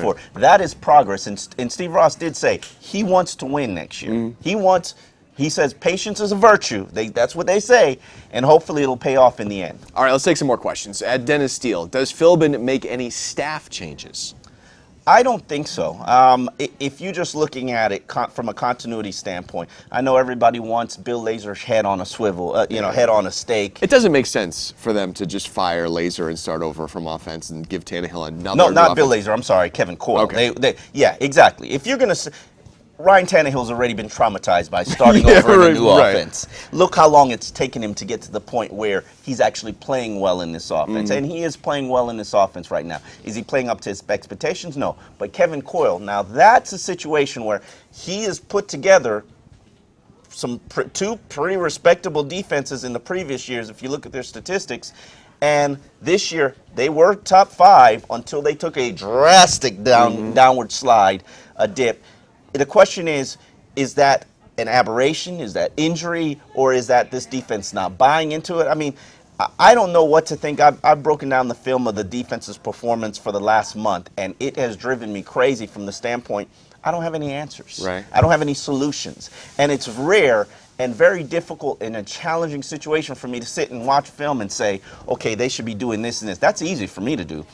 before. That is progress. And Steve Ross did say he wants to win next year. He says patience is a virtue. That's what they say, and hopefully it'll pay off in the end. All right, let's take some more questions. At Dennis Steele, does Philbin make any staff changes? I don't think so. If you're just looking at it from a continuity standpoint, I know everybody wants Bill Lazor's head on a swivel, head on a stake. It doesn't make sense for them to just fire Lazor and start over from offense and give Tannehill another. No, not Bill Lazor. I'm sorry, Kevin Coyle. Okay. Yeah, exactly. If you're going to Ryan Tannehill's already been traumatized by starting over in a new offense. Look how long it's taken him to get to the point where he's actually playing well in this offense. And he is playing well in this offense right now. Is he playing up to his expectations? No. But Kevin Coyle, now that's a situation where he has put together two pretty respectable defenses in the previous years, if you look at their statistics. And this year, they were top 5 until they took a drastic downward slide, a dip. The question is that an aberration? Is that injury? Or is that this defense not buying into it? I mean, I don't know what to think. I've broken down the film of the defense's performance for the last month, and it has driven me crazy from the standpoint, I don't have any answers. Right. I don't have any solutions. And it's rare and very difficult in a challenging situation for me to sit and watch film and say, okay, they should be doing this and this. That's easy for me to do.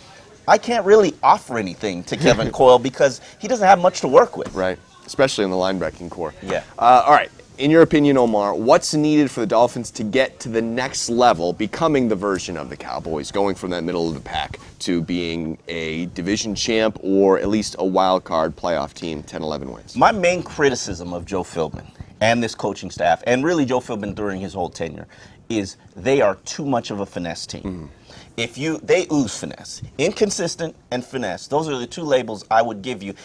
I can't really offer anything to Kevin Coyle because he doesn't have much to work with. Right, especially in the linebacking core. Yeah. All right, in your opinion, Omar, what's needed for the Dolphins to get to the next level, becoming the version of the Cowboys, going from that middle of the pack to being a division champ or at least a wild card playoff team, 10-11 wins? My main criticism of Joe Philbin and this coaching staff, and really Joe Philbin during his whole tenure, is they are too much of a finesse team. They ooze finesse. Inconsistent and finesse. Those are the two labels I would give you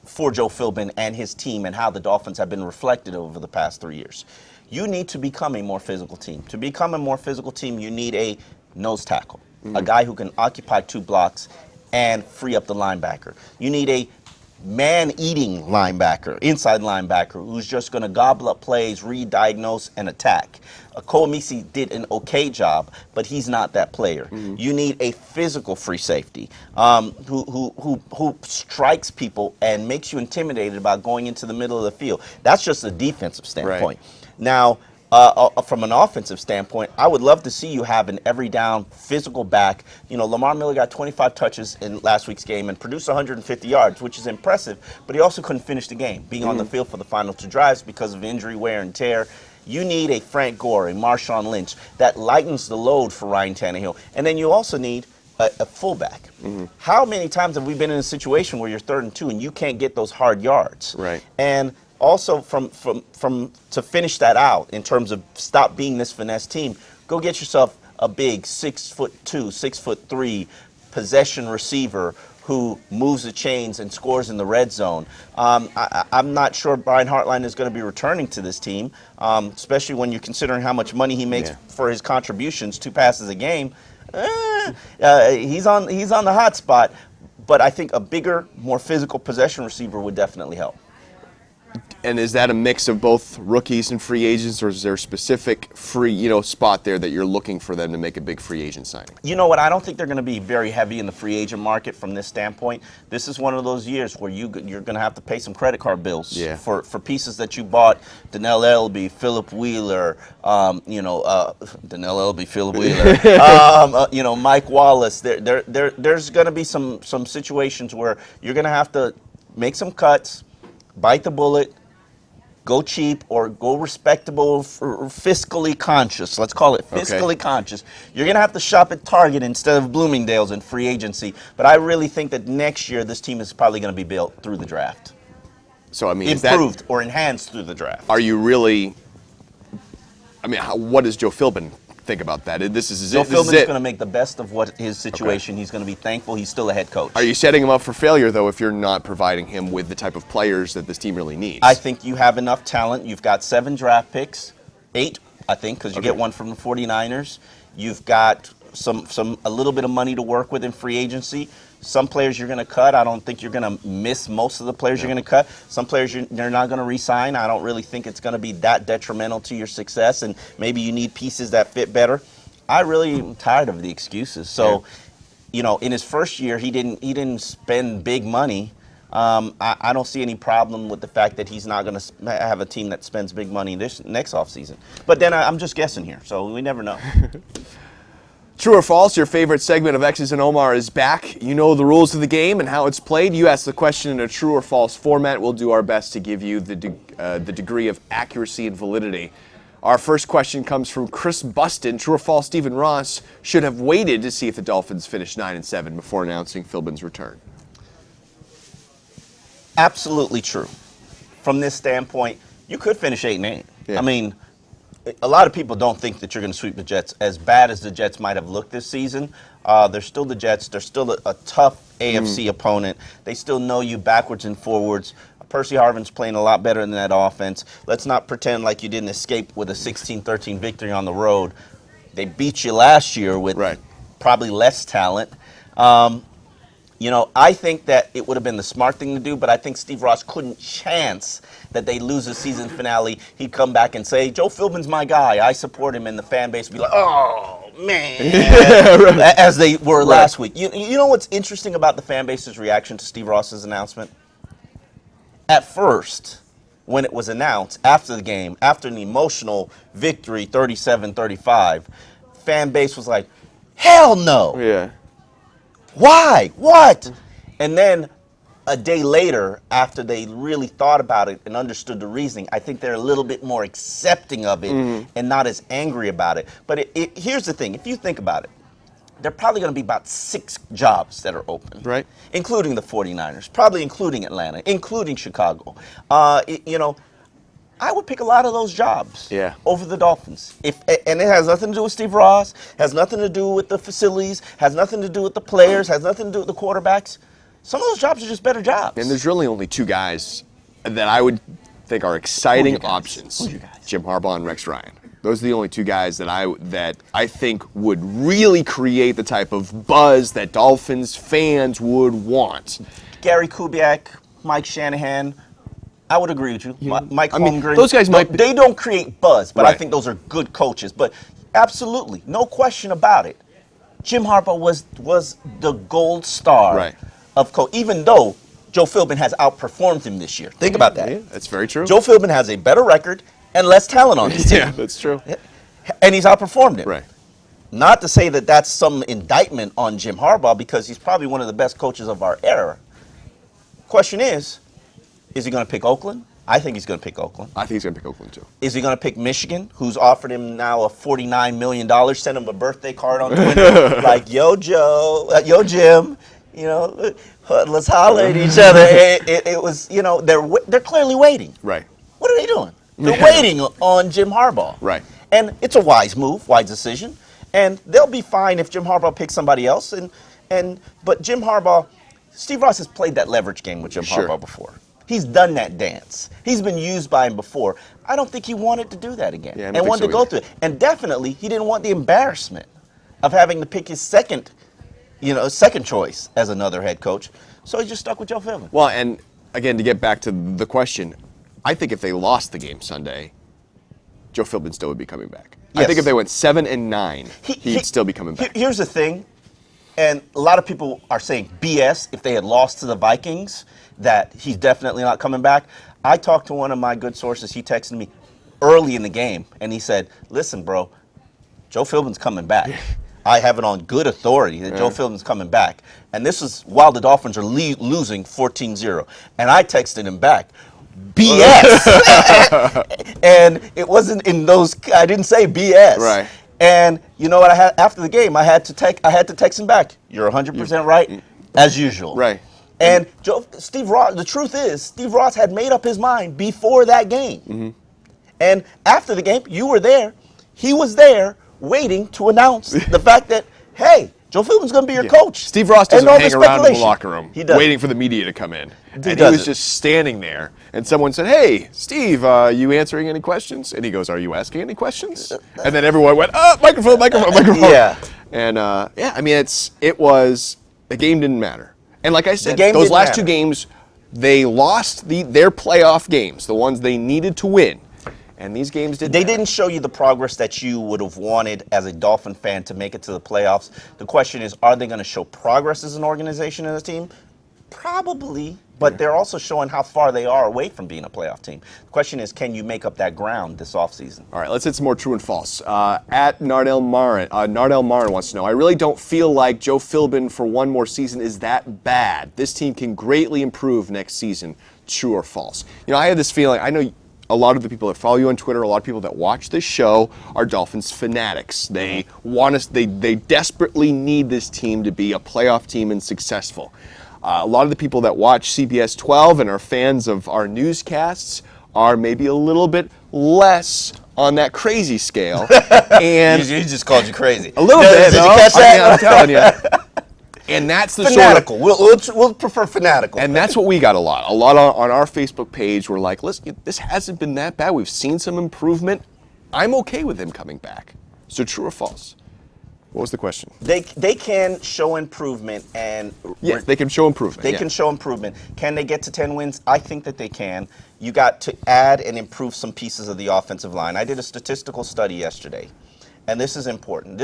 for Joe Philbin and his team and how the Dolphins have been reflected over the past 3 years. You need to become a more physical team. To become a more physical team, you need a nose tackle, a guy who can occupy 2 blocks and free up the linebacker. You need a man-eating linebacker, inside linebacker, who's just going to gobble up plays, read, diagnose, and attack. Cole Messi did an okay job, but he's not that player. You need a physical free safety who strikes people and makes you intimidated about going into the middle of the field. That's just a defensive standpoint. Right. Now, from an offensive standpoint, I would love to see you have an every down physical back. Lamar Miller got 25 touches in last week's game and produced 150 yards, which is impressive, but he also couldn't finish the game, being on the field for the final 2 drives because of injury, wear, and tear. You need a Frank Gore, a Marshawn Lynch that lightens the load for Ryan Tannehill. And then you also need a fullback. How many times have we been in a situation where you're 3rd and 2 and you can't get those hard yards? Right. And also, to finish that out in terms of stop being this finesse team, go get yourself a big 6'2", 6'3" possession receiver who moves the chains and scores in the red zone. I'm not sure Brian Hartline is going to be returning to this team, especially when you're considering how much money he makes for his contributions, 2 passes a game. He's on the hot spot, but I think a bigger, more physical possession receiver would definitely help. And is that a mix of both rookies and free agents, or is there a specific free, spot there that you're looking for them to make a big free agent signing? You know what? I don't think they're going to be very heavy in the free agent market from this standpoint. This is one of those years where you're going to have to pay some credit card bills for pieces that you bought. Donnell Elby, Philip Wheeler, Mike Wallace. There's going to be some situations where you're going to have to make some cuts, bite the bullet, go cheap, or go respectable, fiscally conscious. Let's call it fiscally conscious. You're going to have to shop at Target instead of Bloomingdale's in free agency. But I really think that next year this team is probably going to be built through the draft. So, I mean, improved or enhanced through the draft. Are you really, what does Joe Philbin think about that? Joe Philbin is going to make the best of what his situation. He's going to be thankful he's still a head coach. Are you setting him up for failure, though, if you're not providing him with the type of players that this team really needs? I think you have enough talent. You've got 7 draft picks, 8, I think, because you get one from the 49ers. You've got a little bit of money to work with in free agency. Some players you're going to cut. I don't think you're going to miss most of the players you're going to cut. Some players they're not going to re-sign. I don't really think it's going to be that detrimental to your success, and maybe you need pieces that fit better. I really am tired of the excuses. So in his first year, he didn't spend big money. I don't see any problem with the fact that he's not going to have a team that spends big money this next offseason. But then I'm just guessing here, so we never know. True or false, your favorite segment of X's and Omar is back. You know the rules of the game and how it's played. You ask the question in a true or false format. We'll do our best to give you the degree of accuracy and validity. Our first question comes from Chris Buston. True or false, Stephen Ross should have waited to see if the Dolphins finished 9-7 before announcing Philbin's return. Absolutely true. From this standpoint, you could finish 8-8. Yeah. I mean, a lot of people don't think that you're going to sweep the Jets. As bad as the Jets might have looked this season, they're still the Jets. They're still a tough AFC opponent. They still know you backwards and forwards. Percy Harvin's playing a lot better than that offense. Let's not pretend like you didn't escape with a 16-13 victory on the road. They beat you last year with probably less talent. I think that it would have been the smart thing to do, but I think Steve Ross couldn't chance that they lose the season finale. He'd come back and say, Joe Philbin's my guy. I support him, and the fan base would be like, oh, man, as they were last week. You know what's interesting about the fan base's reaction to Steve Ross's announcement? At first, when it was announced, after the game, after an emotional victory, 37-35, fan base was like, hell no. Yeah. Why? What? And then a day later, after they really thought about it and understood the reasoning, I think they're a little bit more accepting of it and not as angry about it. But here's the thing. If you think about it, there are probably going to be about 6 jobs that are open. Right. Including the 49ers, probably including Atlanta, including Chicago. I would pick a lot of those jobs over the Dolphins. And it has nothing to do with Steve Ross, has nothing to do with the facilities, has nothing to do with the players, has nothing to do with the quarterbacks. Some of those jobs are just better jobs. And there's really only 2 guys that I would think are exciting options. Who's your guys? Jim Harbaugh and Rex Ryan. Those are the only 2 guys that I think would really create the type of buzz that Dolphins fans would want. Gary Kubiak, Mike Shanahan, I would agree with you. Mike Holmgren. Those guys they don't create buzz, but I think those are good coaches. But absolutely, no question about it. Jim Harbaugh was the gold star of coach, even though Joe Philbin has outperformed him this year. Think about that. Yeah, that's very true. Joe Philbin has a better record and less talent on his team. Yeah, that's true. And he's outperformed him. Right. Not to say that that's some indictment on Jim Harbaugh, because he's probably one of the best coaches of our era. Question is he going to pick Oakland? I think he's going to pick Oakland. I think he's going to pick Oakland, too. Is he going to pick Michigan, who's offered him now a $49 million, send him a birthday card on the window, like, yo, Joe, yo, Jim, let's holler at each other. It was, they're clearly waiting. Right. What are they doing? They're waiting on Jim Harbaugh. Right. And it's a wise move, wise decision. And they'll be fine if Jim Harbaugh picks somebody else. But Jim Harbaugh, Steve Ross has played that leverage game with Jim Harbaugh before. He's done that dance. He's been used by him before. I don't think he wanted to do that again and wanted to go through it. And definitely, he didn't want the embarrassment of having to pick his second choice as another head coach. So he just stuck with Joe Philbin. Well, and again, to get back to the question, I think if they lost the game Sunday, Joe Philbin still would be coming back. Yes. I think if they went 7-9, he'd still be coming back. Here's the thing, and a lot of people are saying BS if they had lost to the Vikings, that he's definitely not coming back. I talked to one of my good sources. He texted me early in the game, and he said, listen, bro, Joe Philbin's coming back. I have it on good authority that Joe Philbin's coming back. And this is while the Dolphins are losing 14-0. And I texted him back, BS. And it wasn't in those, I didn't say BS. Right. And you know what I had after the game? I had to text him back. You're 100% right, as usual. Right. And Steve Ross, the truth is, Steve Ross had made up his mind before that game. And after the game, you were there. He was there waiting to announce the fact that, hey, Joe Philbin's going to be your coach. Steve Ross doesn't hang around in the locker room waiting for the media to come in. He was just standing there, and someone said, hey, Steve, you answering any questions? And he goes, are you asking any questions? And then everyone went, microphone. Yeah. And, the game didn't matter. And like I said, those last 2 games, they lost their playoff games, the ones they needed to win. And these games They didn't show you the progress that you would have wanted as a Dolphin fan to make it to the playoffs. The question is, are they going to show progress as an organization and a team? Probably, but they're also showing how far they are away from being a playoff team. The question is, can you make up that ground this offseason? All right, let's hit some more true and false. At Nardell Marin wants to know, I really don't feel like Joe Philbin for one more season is that bad. This team can greatly improve next season. True or false? You know, I had this feeling, I know a lot of the people that follow you on Twitter, a lot of people that watch this show are Dolphins fanatics. They want us, they desperately need this team to be a playoff team and successful. A lot of the people that watch CBS 12 and are fans of our newscasts are maybe a little bit less on that crazy scale. And He just called you crazy. a little bit. Did you catch that? I'm telling you. And that's the Fanatical. sort of, We'll prefer fanatical. and that's what we got a lot. A lot on our Facebook page. We're like, listen, this hasn't been that bad. We've seen some improvement. I'm okay with him coming back. So true or false? What was the question? They can show improvement, and Yes, they can show improvement. they yeah. can show improvement. Can they get to 10 wins? I think that they can. You got to add and improve some pieces of the offensive line. I did a statistical study yesterday, and this is important.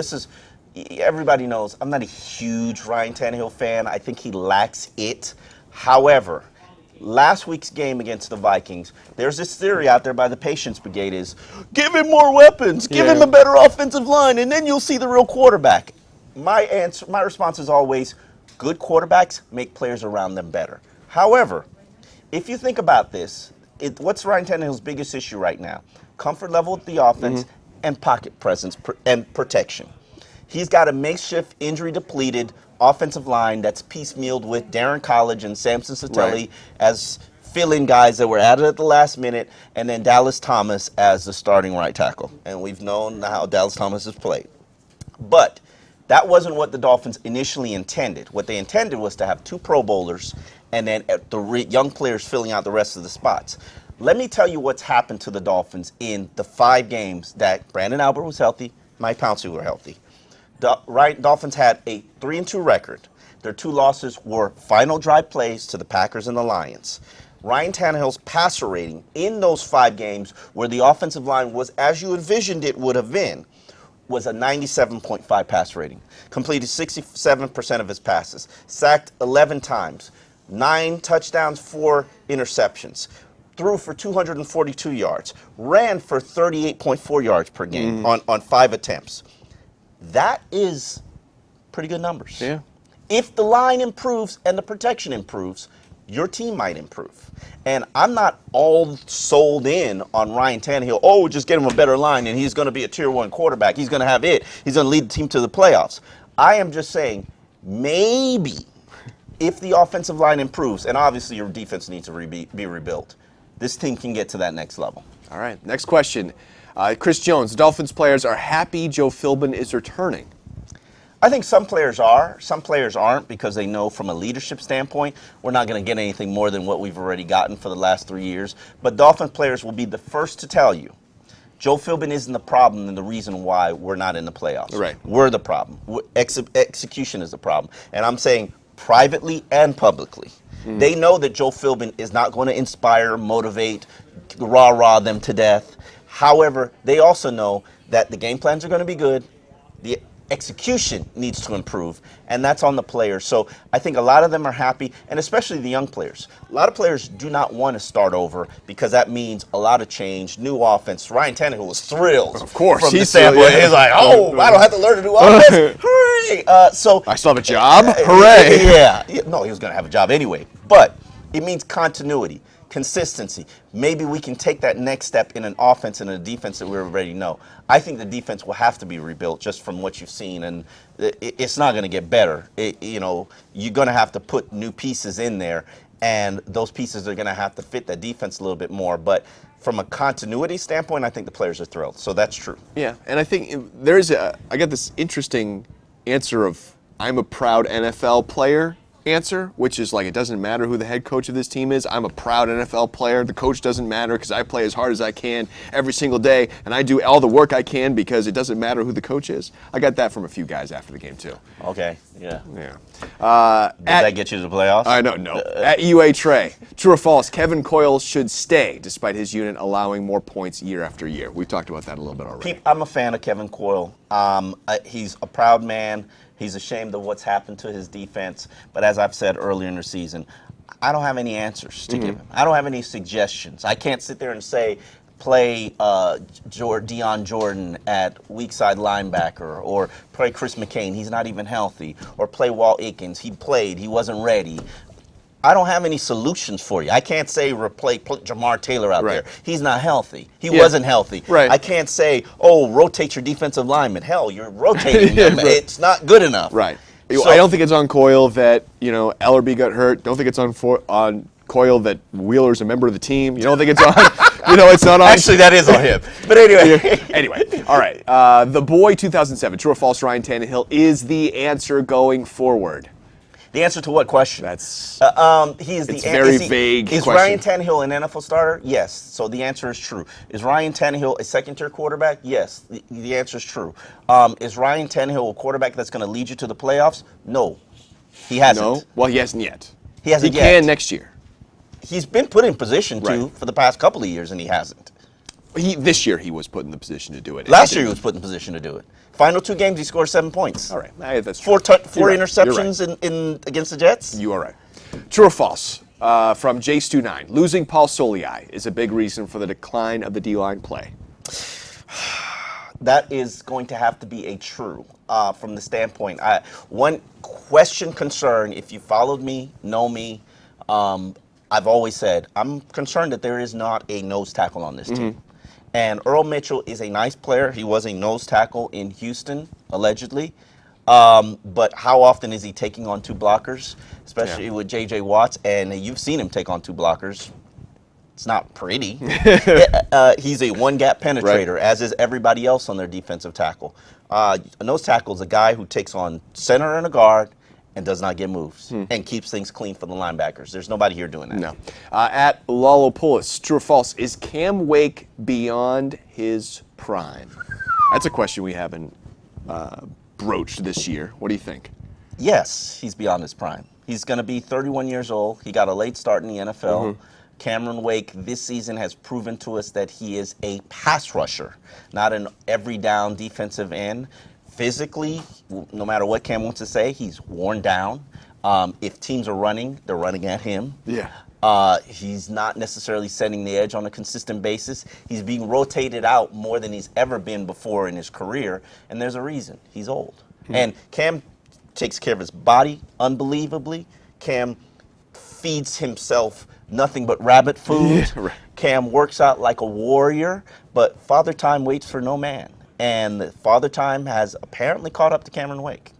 Everybody knows I'm not a huge Ryan Tannehill fan. I think he lacks it. However, last week's game against the Vikings, there's this theory out there by the Patience Brigade is, give him more weapons, give him a better offensive line, and then you'll see the real quarterback. My response is always, good quarterbacks make players around them better. However, if you think about this, what's Ryan Tannehill's biggest issue right now? Comfort level with the offense and pocket presence and protection. He's got a makeshift, injury-depleted offensive line that's piecemealed with Darren College and Samson Satelli as fill-in guys that were added at the last minute, and then Dallas Thomas as the starting right tackle. And we've known how Dallas Thomas has played. But that wasn't what the Dolphins initially intended. What they intended was to have 2 Pro Bowlers and then the young players filling out the rest of the spots. Let me tell you what's happened to the Dolphins in the 5 games that Brandon Albert was healthy, Mike Pouncey were healthy. Dolphins had a 3-2 record. Their 2 losses were final drive plays to the Packers and the Lions. Ryan Tannehill's passer rating in those 5 games where the offensive line was as you envisioned it would have been was a 97.5 pass rating. Completed 67% of his passes. Sacked 11 times. 9 touchdowns, 4 interceptions. Threw for 242 yards. Ran for 38.4 yards per game on 5 attempts. That is pretty good numbers. Yeah. If the line improves and the protection improves, your team might improve. And I'm not all sold in on Ryan Tannehill. Oh, just get him a better line and he's going to be a tier 1 quarterback. He's going to have it. He's going to lead the team to the playoffs. I am just saying, maybe if the offensive line improves, and obviously your defense needs to be rebuilt, this team can get to that next level. All right, next question. Chris Jones, Dolphins players are happy Joe Philbin is returning. I think some players are, some players aren't, because they know from a leadership standpoint, we're not going to get anything more than what we've already gotten for the last 3 years. But Dolphin players will be the first to tell you, Joe Philbin isn't the problem and the reason why we're not in the playoffs. Right. We're the problem. Execution is the problem. And I'm saying privately and publicly. They know that Joe Philbin is not going to inspire, motivate, rah-rah them to death. However, they also know that the game plans are going to be good. The execution needs to improve, and that's on the players. So I think a lot of them are happy, and especially the young players. A lot of players do not want to start over because that means a lot of change, new offense. Ryan Tannehill was thrilled. Of course. From the He's standpoint. He's like, oh, I don't have to learn a new offense. Hooray! I still have a job? Hooray! Yeah. No, he was going to have a job anyway. But it means continuity. Consistency. Maybe we can take that next step in an offense and a defense that we already know. I think the defense will have to be rebuilt just from what you've seen, and it's not going to get better. You're going to have to put new pieces in there, and those pieces are going to have to fit that defense a little bit more. But from a continuity standpoint, I think the players are thrilled. So that's true. Yeah, and I think I got this interesting answer of, I'm a proud NFL player. answer, which is like, it doesn't matter who the head coach of this team is. I'm a proud NFL player. The coach doesn't matter because I play as hard as I can every single day, and I do all the work I can because it doesn't matter who the coach is. I got that from a few guys after the game, too. Okay, yeah. Yeah. Did that get you to the playoffs? I don't know. At UA Trey, true or false, Kevin Coyle should stay despite his unit allowing more points year after year. We've talked about that a little bit already. I'm a fan of Kevin Coyle. He's a proud man. He's ashamed of what's happened to his defense. But as I've said earlier in the season, I don't have any answers to give him. I don't have any suggestions. I can't sit there and say, play Deion Jordan at weak side linebacker, or play Chris McCain. He's not even healthy. Or play Walt Aikens. He played. He wasn't ready. I don't have any solutions for you. I can't say put Jamar Taylor out there. He's not healthy. He wasn't healthy. Right. I can't say, rotate your defensive lineman. Hell, you're rotating them. Right. It's not good enough. Right. So, I don't think it's on Coyle that, Ellerby got hurt. Don't think it's on Coyle that Wheeler's a member of the team. You don't think it's on, it's not on. Actually, that is on him. But anyway. Anyway, all right. The boy 2007, true or false, Ryan Tannehill is the answer going forward. The answer to what question? It's very vague Is question. Ryan Tannehill an NFL starter? Yes. So the answer is true. Is Ryan Tannehill a second-tier quarterback? Yes. The answer is true. Is Ryan Tannehill a quarterback that's going to lead you to the playoffs? No. He hasn't. No? Well, he hasn't yet. He hasn't yet. He can next year. He's been put in position to for the past couple of years, and he hasn't. This year he was put in the position to do it. Last year he was put in position to do it. Final 2 games, he scored 7 points. All right. That's true. Four right. interceptions in against the Jets. You are right. True or false? From J-Stu9, losing Paul Soliai is a big reason for the decline of the D-line play. That is going to have to be a true from the standpoint. One concern, if you followed me, know me, I've always said, I'm concerned that there is not a nose tackle on this team. And Earl Mitchell is a nice player. He was a nose tackle in Houston, allegedly. But how often is he taking on 2 blockers, especially with J.J. Watts? And you've seen him take on 2 blockers. It's not pretty. He's a one-gap penetrator, as is everybody else on their defensive tackle. A nose tackle is a guy who takes on center and a guard and does not get moves and keeps things clean for the linebackers. There's nobody here doing that. No. At Lolopoulos, true or false, is Cam Wake beyond his prime? That's a question we haven't broached this year. What do you think? Yes, he's beyond his prime. He's going to be 31 years old. He got a late start in the NFL. Cameron Wake this season has proven to us that he is a pass rusher, not an every down defensive end. Physically, no matter what Cam wants to say, he's worn down. If teams are running, they're running at him. Yeah. He's not necessarily setting the edge on a consistent basis. He's being rotated out more than he's ever been before in his career, and there's a reason. He's old. And Cam takes care of his body unbelievably. Cam feeds himself nothing but rabbit food. Yeah, right. Cam works out like a warrior, but Father Time waits for no man. And Father Time has apparently caught up to Cameron Wake.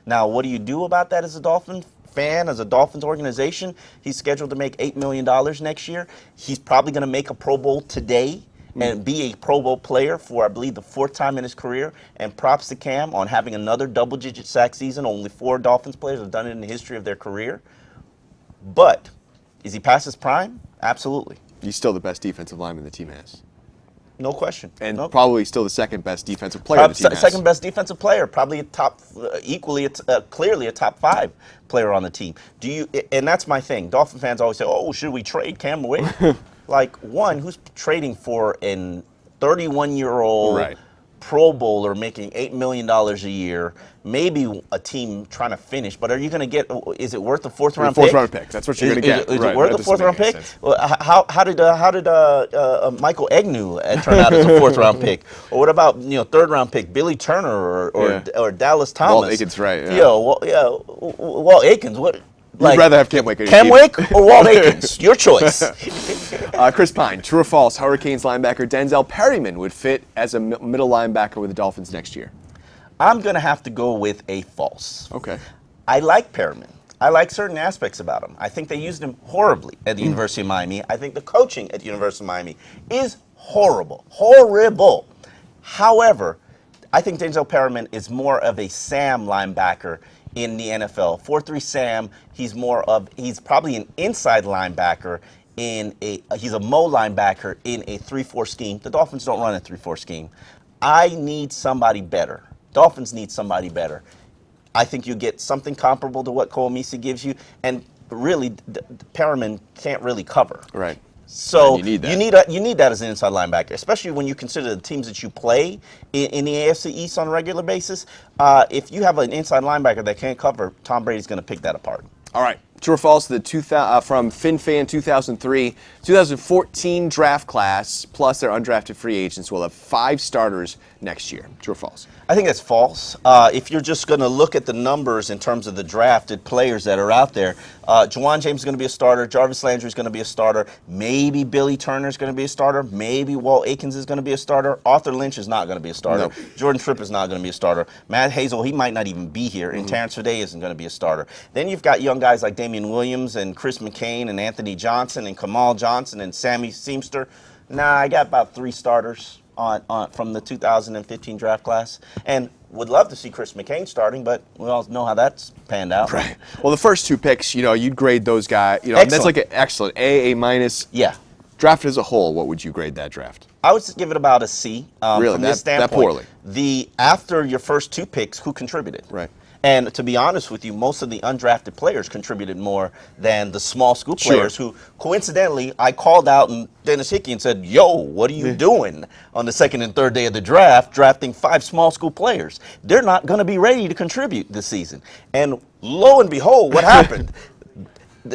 Now, what do you do about that as a Dolphins fan, as a Dolphins organization? He's scheduled to make $8 million next year. He's probably going to make a Pro Bowl today and be a Pro Bowl player for, I believe, the 4th time in his career. And props to Cam on having another double-digit sack season. Only 4 Dolphins players have done it in the history of their career. But is he past his prime? Absolutely. He's still the best defensive lineman the team has. No question. And probably still the second best defensive player the team has. Second best defensive player, probably clearly a top 5 player on the team. And that's my thing. Dolphin fans always say, "Oh, should we trade Cam Wake?" Like, one, who's trading for an 31-year-old Pro Bowler making $8 million a year? Maybe a team trying to finish, but are you going to get? Is it worth a 4th round pick? 4th round pick. That's what you're going to get. Is it worth a 4th round pick? Well, how did Michael Agnew turn out as a 4th round pick? Or what about 3rd round pick Billy Turner or Dallas Thomas? Walt Aikens, right? Walt Aikens. What? You'd rather have Cam Wake. Cam Wake or Walt Aikens? Your choice. Chris Pine, true or false? Hurricanes linebacker Denzel Perryman would fit as a middle linebacker with the Dolphins next year. I'm going to have to go with a false. Okay. I like Perriman. I like certain aspects about him. I think they used him horribly at the University of Miami. I think the coaching at the University of Miami is horrible. Horrible. However, I think Denzel Perriman is more of a Sam linebacker in the NFL. 4-3 Sam, he's probably an inside linebacker he's a Mo linebacker in a 3-4 scheme. The Dolphins don't run a 3-4 scheme. I need somebody better. Dolphins need somebody better. I think you get something comparable to what Cole Misi gives you, and really, Perriman can't really cover. Right. So and you need that. You need that as an inside linebacker, especially when you consider the teams that you play in the AFC East on a regular basis. If you have an inside linebacker that can't cover, Tom Brady's going to pick that apart. All right. True or false? From FinFan 2003, 2014 draft class plus their undrafted free agents will have 5 starters next year. True or false? I think that's false. If you're just going to look at the numbers in terms of the drafted players that are out there, Juwan James is going to be a starter. Jarvis Landry is going to be a starter. Maybe Billy Turner is going to be a starter. Maybe Walt Aikens is going to be a starter. Arthur Lynch is not going to be a starter. No. Jordan Tripp is not going to be a starter. Matt Hazel, he might not even be here. And Terrence Fede isn't going to be a starter. Then you've got young guys like Damian Williams and Chris McCain and Anthony Johnson and Kamal Johnson and Sammy Seamster. I got about 3 starters from the 2015 draft class, and would love to see Chris McCain starting, but we all know how that's panned out. Right. Well, the first 2 picks, you'd grade those guys. That's like an excellent A minus. Yeah. Draft as a whole, what would you grade that draft? I would give it about a C. Really? From this that standpoint, poorly? After your first 2 picks, who contributed? Right. And to be honest with you, most of the undrafted players contributed more than the small school players who, coincidentally, I called out and Dennis Hickey and said, yo, what are you doing on the 2nd and 3rd day of the draft, drafting 5 small school players? They're not going to be ready to contribute this season. And lo and behold, what happened?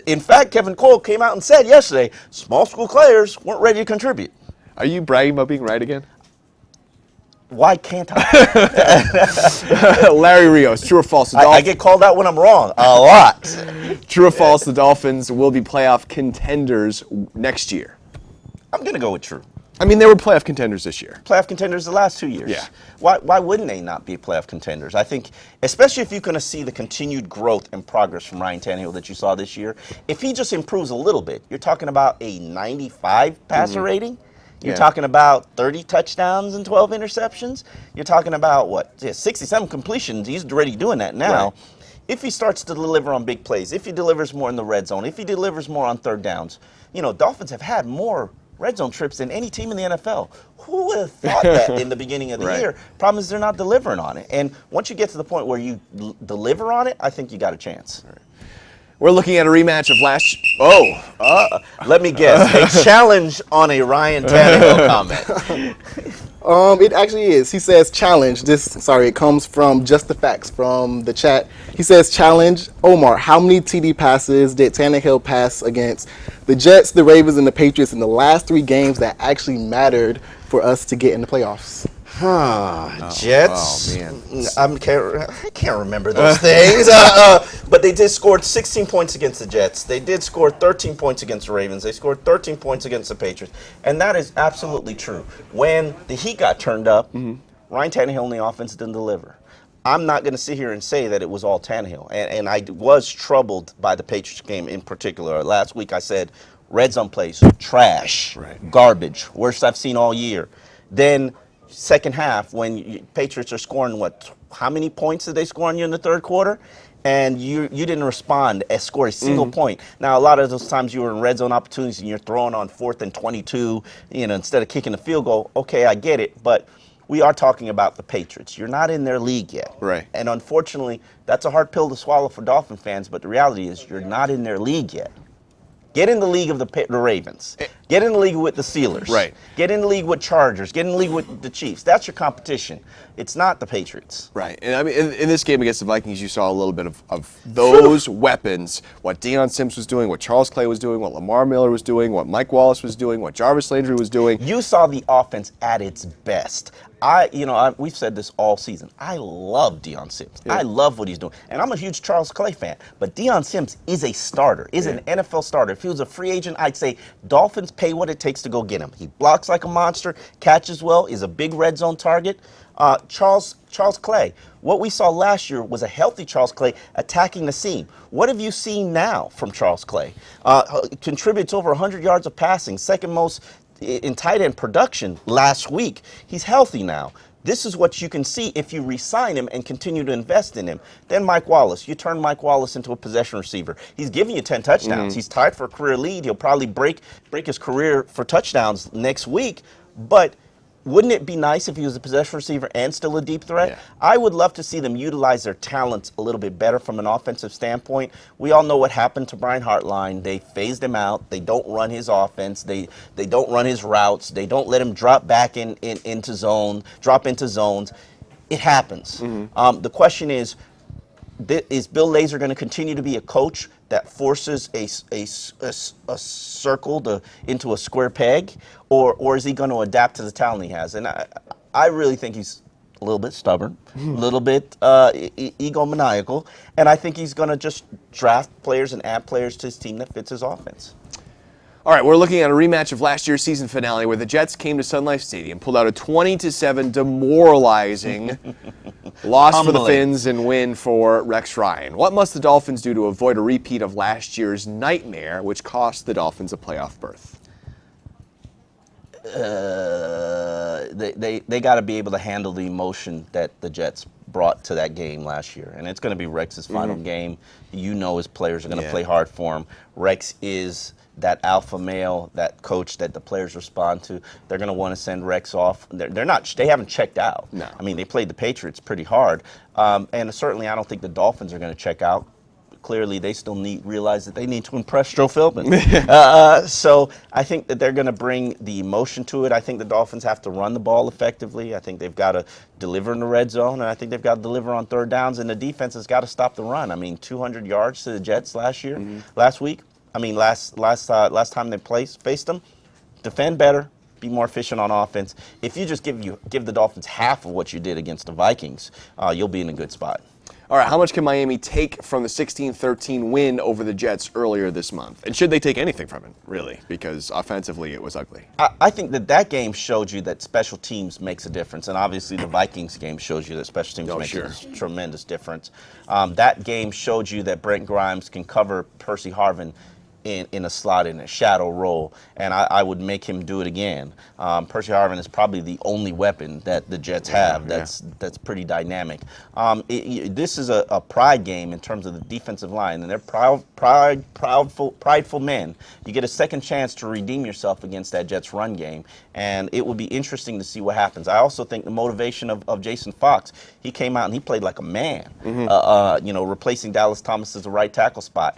In fact, Kevin Cole came out and said yesterday, small school players weren't ready to contribute. Are you bragging about being right again? Why can't I? Larry Rios, true or false? I get called out when I'm wrong a lot. True or false, the Dolphins will be playoff contenders next year? I'm going to go with true. I mean, they were playoff contenders this year. Playoff contenders the last 2 years. Yeah. Why wouldn't they not be playoff contenders? I think, especially if you're going to see the continued growth and progress from Ryan Tannehill that you saw this year, if he just improves a little bit, you're talking about a 95 passer rating. You're talking about 30 touchdowns and 12 interceptions. You're talking about, 67 completions. He's already doing that now. Right. If he starts to deliver on big plays, if he delivers more in the red zone, if he delivers more on 3rd downs, Dolphins have had more red zone trips than any team in the NFL. Who would have thought that in the beginning of the year? Problem is they're not delivering on it. And once you get to the point where you deliver on it, I think you got a chance. Right. We're looking at a rematch of last. Let me guess. A challenge on a Ryan Tannehill comment. It actually is. He says challenge. It comes from Just the Facts from the chat. He says challenge. Omar, how many TD passes did Tannehill pass against the Jets, the Ravens, and the Patriots in the last 3 games that actually mattered for us to get in the playoffs? Jets. Oh, man. I can't remember those things. But they did score 16 points against the Jets. They did score 13 points against the Ravens. They scored 13 points against the Patriots. And that is absolutely true. When the heat got turned up, Ryan Tannehill in the offense didn't deliver. I'm not going to sit here and say that it was all Tannehill. And I was troubled by the Patriots game in particular. Last week I said, red zone plays, trash, garbage, worst I've seen all year. Then second half, when Patriots are scoring, how many points did they score on you in the 3rd quarter? And you didn't respond and score a single point. Now, a lot of those times you were in red zone opportunities and you're throwing on 4th and 22, instead of kicking the field goal. Okay, I get it, but we are talking about the Patriots. You're not in their league yet. Right. And unfortunately, that's a hard pill to swallow for Dolphin fans, but the reality is you're not in their league yet. Get in the league of the Ravens. Get in the league with the Steelers. Right. Get in the league with Chargers. Get in the league with the Chiefs. That's your competition. It's not the Patriots. Right. And I mean, in this game against the Vikings, you saw a little bit of those weapons, what Deion Sims was doing, what Charles Clay was doing, what Lamar Miller was doing, what Mike Wallace was doing, what Jarvis Landry was doing. You saw the offense at its best. We've said this all season. I love Deion Sims. Yeah. I love what he's doing. And I'm a huge Charles Clay fan. But Deion Sims is a starter, is an NFL starter. If he was a free agent, I'd say Dolphins pay what it takes to go get him. He blocks like a monster, catches well, is a big red zone target. Charles Clay, what we saw last year was a healthy Charles Clay attacking the seam. What have you seen now from Charles Clay? Contributes over 100 yards of passing, second most in tight end production last week. He's healthy now. This is what you can see if you re-sign him and continue to invest in him. Then Mike Wallace. You turn Mike Wallace into a possession receiver. He's giving you 10 touchdowns. He's tied for a career lead. He'll probably break his career for touchdowns next week. But wouldn't it be nice if he was a possession receiver and still a deep threat? Yeah. I would love to see them utilize their talents a little bit better from an offensive standpoint. We all know what happened to Brian Hartline. They phased him out. They don't run his offense. They don't run his routes. They don't let him drop back into zones. It happens. The question is Bill Lazor going to continue to be a coach that forces a circle into a square peg, or is he going to adapt to the talent he has? And I really think he's a little bit stubborn, a little bit egomaniacal, and I think he's going to just draft players and add players to his team that fits his offense. All right, we're looking at a rematch of last year's season finale where the Jets came to Sun Life Stadium, pulled out a 20-7 demoralizing loss for the Humbling. Finns and win for Rex Ryan. What must the Dolphins do to avoid a repeat of last year's nightmare, which cost the Dolphins a playoff berth? They got to be able to handle the emotion that the Jets brought to that game last year, and it's going to be Rex's final game. You know his players are going to play hard for him. Rex is that alpha male, that coach that the players respond to. They're going to want to send Rex off. They're not. They haven't checked out. No. I mean, they played the Patriots pretty hard, and certainly I don't think the Dolphins are going to check out. Clearly, they still realize that they need to impress Joe Philbin. So I think that they're going to bring the emotion to it. I think the Dolphins have to run the ball effectively. I think they've got to deliver in the red zone, and I think they've got to deliver on third downs. And the defense has got to stop the run. I mean, 200 yards to the Jets last week. I mean, last time they faced them. Defend better. Be more efficient on offense. If you just give the Dolphins half of what you did against the Vikings, you'll be in a good spot. All right, how much can Miami take from the 16-13 win over the Jets earlier this month? And should they take anything from it, really? Because offensively, it was ugly. I think that game showed you that special teams makes a difference. And obviously, the Vikings game shows you that special teams makes a tremendous difference. That game showed you that Brent Grimes can cover Percy Harvin in a slot, in a shadow role, and I would make him do it again. Percy Harvin is probably the only weapon that the Jets have that's pretty dynamic. This is a pride game in terms of the defensive line, and they're prideful men. You get a second chance to redeem yourself against that Jets run game, and it will be interesting to see what happens. I also think the motivation of Jason Fox, he came out and he played like a man, replacing Dallas Thomas as the right tackle spot.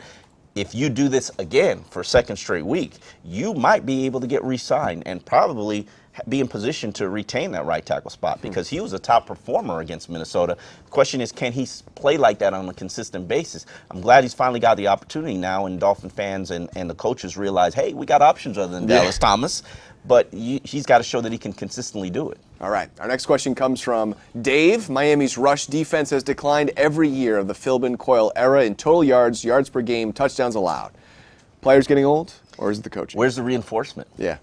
If you do this again for a second straight week, you might be able to get re-signed and probably be in position to retain that right tackle spot because he was a top performer against Minnesota. The question is, can he play like that on a consistent basis? I'm glad he's finally got the opportunity now, and Dolphin fans and the coaches realize, hey, we got options other than Dallas Thomas, but he's got to show that he can consistently do it. All right, our next question comes from Dave. Miami's rush defense has declined every year of the Philbin Coyle era in total yards, yards per game, touchdowns allowed. Players getting old, or is it the coaching? Where's the reinforcement? Yeah.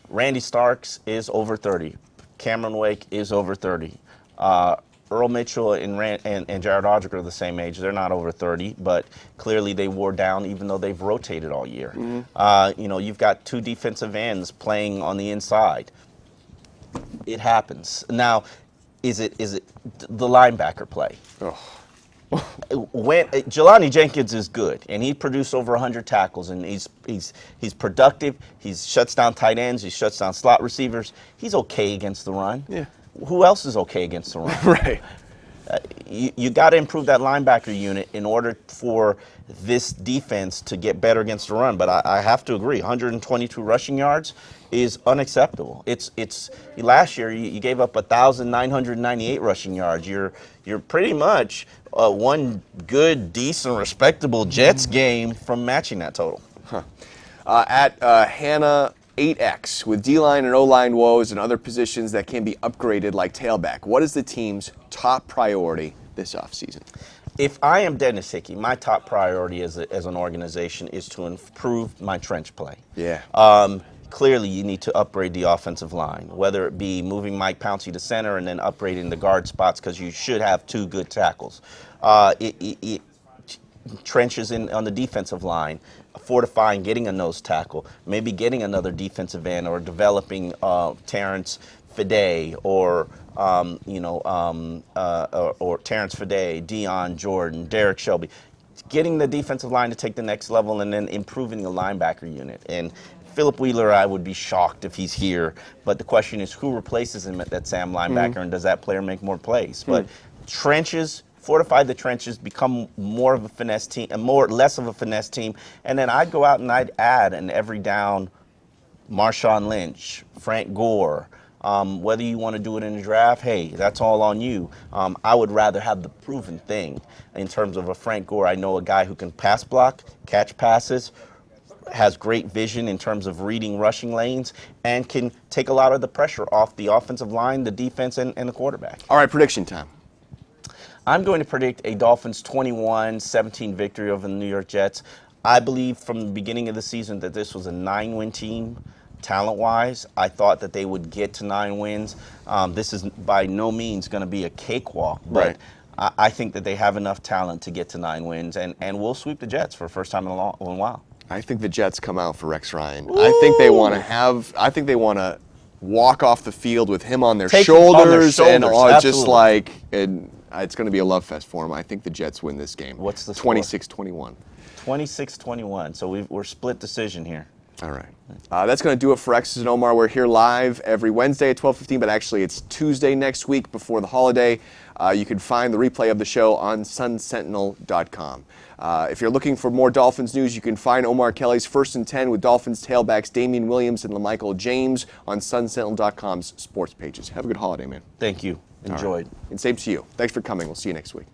Randy Starks is over 30. Cameron Wake is over 30. Earl Mitchell and Jared Odrick are the same age. They're not over 30, but clearly they wore down even though they've rotated all year. You've got two defensive ends playing on the inside. It happens. Now, is it the linebacker play? When Jelani Jenkins is good, and he produced over 100 tackles, and he's productive. He shuts down tight ends. He shuts down slot receivers. He's okay against the run. Yeah. Who else is okay against the run? Right. You got to improve that linebacker unit in order for this defense to get better against the run. But I have to agree, 122 rushing yards is unacceptable. It's last year you gave up 1,998 rushing yards. You're pretty much one good, decent, respectable Jets game from matching that total. At Hannah 8X, with D-line and O-line woes and other positions that can be upgraded like tailback, what is the team's top priority this offseason? If I am Dennis Hickey, my top priority as an organization is to improve my trench play. Yeah. Clearly, you need to upgrade the offensive line, whether it be moving Mike Pouncey to center and then upgrading the guard spots because you should have two good tackles. Trenches on the defensive line, fortifying, getting a nose tackle, maybe getting another defensive end or developing Terrence Fede or or Terrence Fede, Deion Jordan, Derek Shelby, getting the defensive line to take the next level, and then improving the linebacker unit. And Philip Wheeler, I would be shocked if he's here. But the question is, who replaces him at that Sam linebacker, and does that player make more plays? But trenches, fortify the trenches, become more of a finesse team, and less of a finesse team. And then I'd go out and I'd add an every down Marshawn Lynch, Frank Gore. Whether you want to do it in the draft, hey, that's all on you. I would rather have the proven thing in terms of a Frank Gore. I know a guy who can pass block, catch passes, has great vision in terms of reading rushing lanes, and can take a lot of the pressure off the offensive line, the defense, and the quarterback. All right, prediction time. I'm going to predict a Dolphins 21-17 victory over the New York Jets. I believe from the beginning of the season that this was a 9-win team. Talent-wise, I thought that they would get to 9 wins. This is by no means going to be a cakewalk, but I think that they have enough talent to get to 9 wins, and we'll sweep the Jets for the first time in a while. I think the Jets come out for Rex Ryan. Ooh. I think they want to walk off the field with him on their shoulders, and just like, and it's going to be a love fest for him. I think the Jets win this game. What's the score? 26-21. 26-21. So we're split decision here. All right. That's going to do it for X's and Omar. We're here live every Wednesday at 12:15, but actually it's Tuesday next week before the holiday. You can find the replay of the show on sunsentinel.com. If you're looking for more Dolphins news, you can find Omar Kelly's First and 10 with Dolphins tailbacks Damian Williams and LaMichael James on sunsentinel.com's sports pages. Have a good holiday, man. Thank you. Enjoyed. Right. And same to you. Thanks for coming. We'll see you next week.